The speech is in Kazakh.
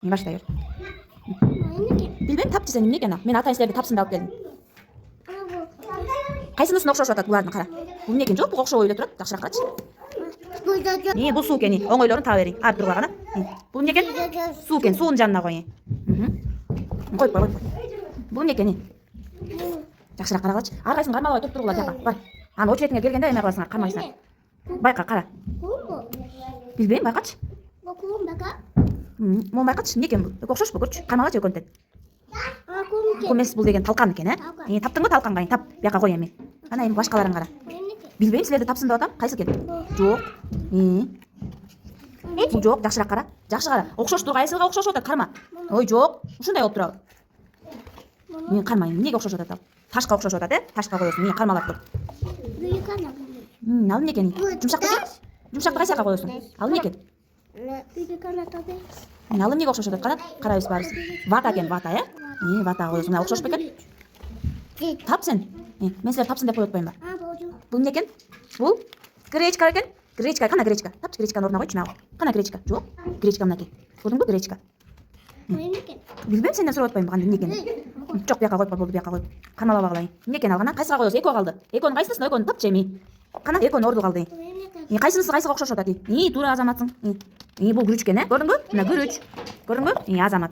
Başlayıyor. Bilmem tapçı senin ne gene? Men ata işlerde tapsın da alıp geldim. Qayсынысын окшош атат булардын кара. Бул эмне экен? Жок, бул окшоп ойлой турат. Жакшыраак карачы. Бул суу экен. Оңойлорун таба берейин. Ар бир гана. Бул эмне экен? Суу экен. Суунун жанына коюн. Коюп кой, коюп кой. Бул эмне экен? Жакшыраак карагылачы. Ар кайсын кармалбай туруп тургула жака. Бар. Аны очеретиңе келгенде эме кыласыңар, кармайсыңар. Байка, кара. Билбейм, байкачы. Могу байкачы. Эмне экен бул? Окшош бул, көрчү. Кармалачы өкөнтөт. Комес бул деген талкан экен, таптыңбы талканга? Тап, бияка кой эми. Ана эми башкаларын кара. Билбейм, силерди тапсын деп атам. Кайсы экен? Жок. Бул жок, жакшыраак кара. Жакшы кара. Окшоштур, кайсыга окшошуп атат? Карма. Ой, жок. Ушундай болуп турабы? Мен кармайм. Эмнеге окшошуп атат ал? Ташка окшошуп атат, Ташка коесуң. Мен кармалап тур. Ал эмне экен? Жумшак экен? Жумшакты кайсы жака коесуң? Ал эмне экен? Ал эмнеге окшошуп атат? Карайбыз баарыбыз. Вата экен, вата, ватага коесуң. Мына окшошпу экен? Тап сен. Мен силерди тапсын деп коюп атпаймынбы? Бул эмне экен? Бул гречка экен. Гречка, кана гречка? Тапчы гречканын ордуна койчу мага. Кана гречка? Жок. Гречка мынакей. Көрдүңбү гречка? Билбейм, сенден сурап атпаймынбы кандай эмне экенин. Жок, бияка коюп, болду, бияка коюп. Кармалап алайын. Эмне экен ал кана? Кайсыга коесуң? Экөө калды. Экөөнүн кайсынысын? Экөөнү тапчы эми. Кана экөөнүн орду калды. Кайсынысы кайсыга окшошуп атат? Туура азаматсың. Бул күрүч экен, көрдүңбү? Мына күрүч. Көрдүңбү? Азамат.